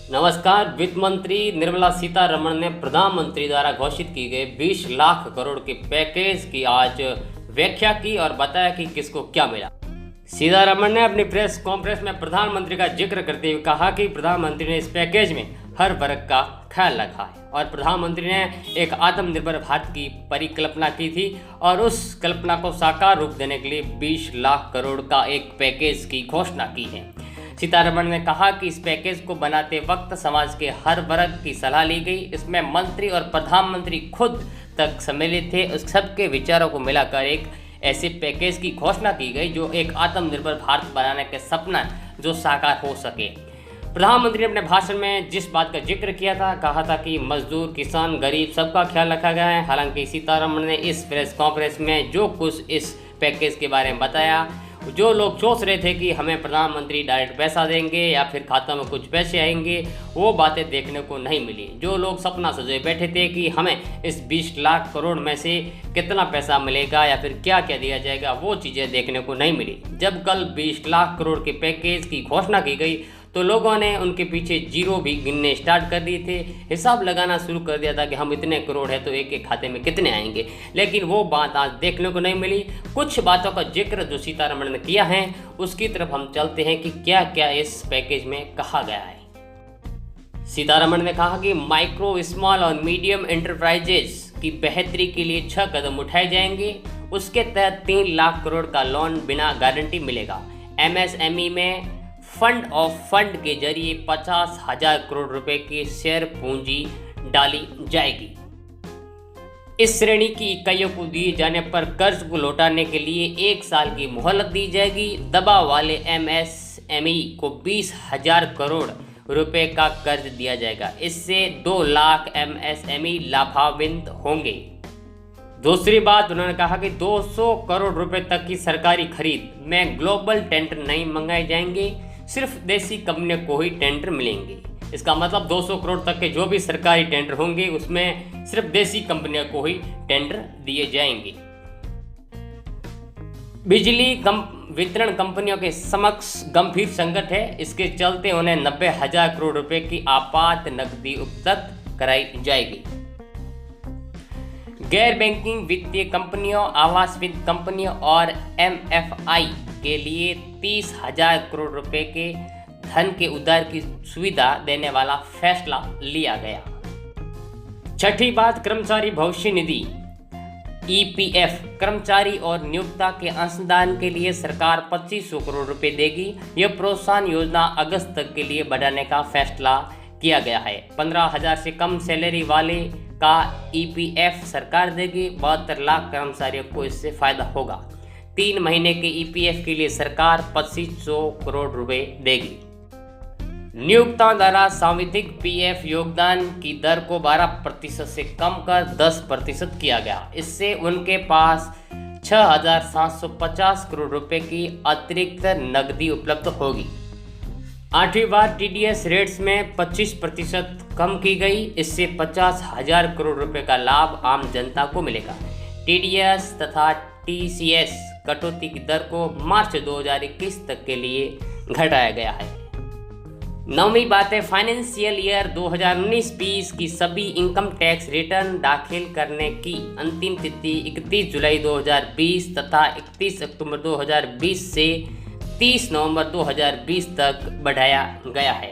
नमस्कार। वित्त मंत्री निर्मला सीतारमण ने प्रधानमंत्री द्वारा घोषित की गई 20 लाख करोड़ के पैकेज की आज व्याख्या की और बताया कि किसको क्या मिला। सीतारमण ने अपनी प्रेस कॉन्फ्रेंस में प्रधानमंत्री का जिक्र करते हुए कहा कि प्रधानमंत्री ने इस पैकेज में हर वर्ग का ख्याल रखा है और प्रधानमंत्री ने एक आत्मनिर्भर भारत की परिकल्पना की थी और उस कल्पना को साकार रूप देने के लिए 20 लाख करोड़ का एक पैकेज की घोषणा की है। सीतारमण ने कहा कि इस पैकेज को बनाते वक्त समाज के हर वर्ग की सलाह ली गई। इसमें मंत्री और प्रधानमंत्री खुद तक सम्मिलित थे। उस सबके विचारों को मिलाकर एक ऐसे पैकेज की घोषणा की गई जो एक आत्मनिर्भर भारत बनाने के सपना जो साकार हो सके। प्रधानमंत्री ने अपने भाषण में जिस बात का जिक्र किया था, कहा था कि मजदूर, किसान, गरीब सबका ख्याल रखा गया है। हालांकि सीतारमण ने इस प्रेस कॉन्फ्रेंस में जो कुछ इस पैकेज के बारे में बताया, जो लोग सोच रहे थे कि हमें प्रधानमंत्री डायरेक्ट पैसा देंगे या फिर खातों में कुछ पैसे आएंगे, वो बातें देखने को नहीं मिली। जो लोग सपना सजाए बैठे थे कि हमें इस 20 लाख करोड़ में से कितना पैसा मिलेगा या फिर क्या क्या दिया जाएगा, वो चीज़ें देखने को नहीं मिली। जब कल 20 लाख करोड़ के पैकेज की घोषणा की गई तो लोगों ने उनके पीछे जीरो भी गिनने स्टार्ट कर दिए थे। हिसाब लगाना शुरू कर दिया था कि हम इतने करोड़ है तो एक एक खाते में कितने आएंगे, लेकिन वो बात आज देखने को नहीं मिली। कुछ बातों का जिक्र जो सीतारमण ने किया है उसकी तरफ हम चलते हैं कि क्या क्या इस पैकेज में कहा गया है। सीतारमण ने कहा कि माइक्रो, स्मॉल और मीडियम एंटरप्राइजेस की बेहतरी के लिए 6 कदम उठाए जाएंगे। उसके तहत 3 लाख करोड़ का लोन बिना गारंटी मिलेगा। MSME में फंड ऑफ फंड के जरिए 50,000 करोड़ रुपए की शेयर पूंजी डाली जाएगी। इस श्रेणी की इकाइयों को दिए जाने पर कर्ज को लौटाने के लिए 1 साल की मोहलत दी जाएगी। दबाव वाले MSME को 20,000 करोड़ रुपए का कर्ज दिया जाएगा। इससे 2 लाख MSME लाभान्वित होंगे। दूसरी बात, उन्होंने कहा कि 200 करोड़ रुपए तक की सरकारी खरीद में ग्लोबल टेंडर नहीं मंगाए जाएंगे, सिर्फ देसी कंपनियों को ही टेंडर मिलेंगे। इसका मतलब 200 करोड़ तक के जो भी सरकारी टेंडर होंगे उसमें सिर्फ देसी कंपनियों को ही टेंडर दिए जाएंगे। बिजली वितरण कंपनियों के समक्ष गंभीर संकट है। इसके चलते उन्हें 90,000 करोड़ रुपए की आपात नकदी उपलब्ध कराई जाएगी। गैर बैंकिंग वित्तीय कंपनियों, आवास वित्त कंपनियों और MFI के लिए 30,000 करोड़ रुपए के धन के उधार की सुविधा देने वाला फैसला लिया गया। छठी बात, कर्मचारी भविष्य निधि EPF कर्मचारी और नियोक्ता के अंशदान के लिए सरकार 2500 करोड़ रुपए देगी। यह प्रोत्साहन योजना अगस्त तक के लिए बढ़ाने का फैसला किया गया है। 15,000 से कम सैलरी वाले का EPF सरकार देगी। 72 लाख कर्मचारियों को इससे फायदा होगा। 3 महीने के EPF के लिए सरकार 2500 करोड़ रुपए देगी। नियोक्ताओं द्वारा सांविधिक PF योगदान की दर को 12% से कम कर 10% किया गया। इससे उनके पास 6,750 करोड़ रुपए की अतिरिक्त नकदी उपलब्ध होगी। 8वीं बार TDS रेट्स में 25% कम की गई। इससे 50,000 करोड़ रुपए का लाभ आम जनता को मिलेगा। TDS तथा TCS कटौती की दर को मार्च 2021 तक के लिए घटाया गया है। 9वीं बात है, फाइनेंशियल ईयर 2019-20 की सभी इनकम टैक्स रिटर्न दाखिल करने की अंतिम तिथि 31 जुलाई 2020 तथा 31 अक्टूबर 2020 से 30 नवंबर 2020 तक बढ़ाया गया है।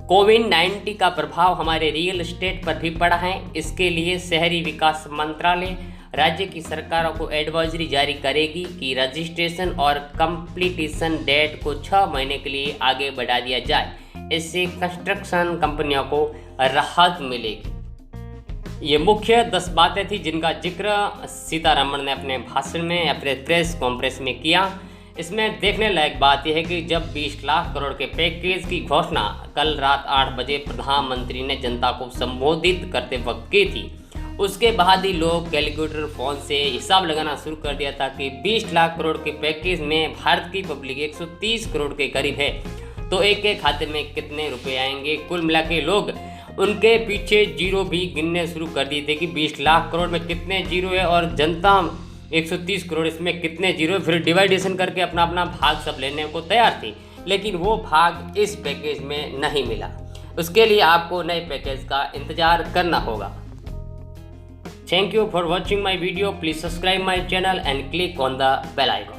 कोविड-19 का प्रभाव हमारे रियल एस्टेट पर भी पड़ा है। इसके लिए शहरी विकास मंत्रालय राज्य की सरकारों को एडवाइजरी जारी करेगी कि रजिस्ट्रेशन और कंप्लीटेशन डेट को 6 महीने के लिए आगे बढ़ा दिया जाए। इससे कंस्ट्रक्शन कंपनियों को राहत मिलेगी। ये मुख्य 10 बातें थी जिनका जिक्र सीतारमण ने अपने भाषण में, अपने प्रेस कॉन्फ्रेंस में किया। इसमें देखने लायक बात यह है कि जब 20 लाख करोड़ के पैकेज की घोषणा कल रात 8 बजे प्रधानमंत्री ने जनता को संबोधित करते वक्त की थी, उसके बाद ही लोग कैलकुलेटर फ़ोन से हिसाब लगाना शुरू कर दिया था कि 20 लाख करोड़ के पैकेज में भारत की पब्लिक 130 करोड़ के करीब है, तो एक एक खाते में कितने रुपए आएंगे। कुल मिला के लोग उनके पीछे जीरो भी गिनने शुरू कर दिए थे कि 20 लाख करोड़ में कितने जीरो है और जनता 130 करोड़ इसमें कितने जीरो। फिर डिवाइडेशन करके अपना अपना भाग सब लेने को तैयार थी, लेकिन वो भाग इस पैकेज में नहीं मिला। उसके लिए आपको नए पैकेज का इंतज़ार करना होगा। Thank you for watching my video. Please subscribe my channel and click on the bell icon.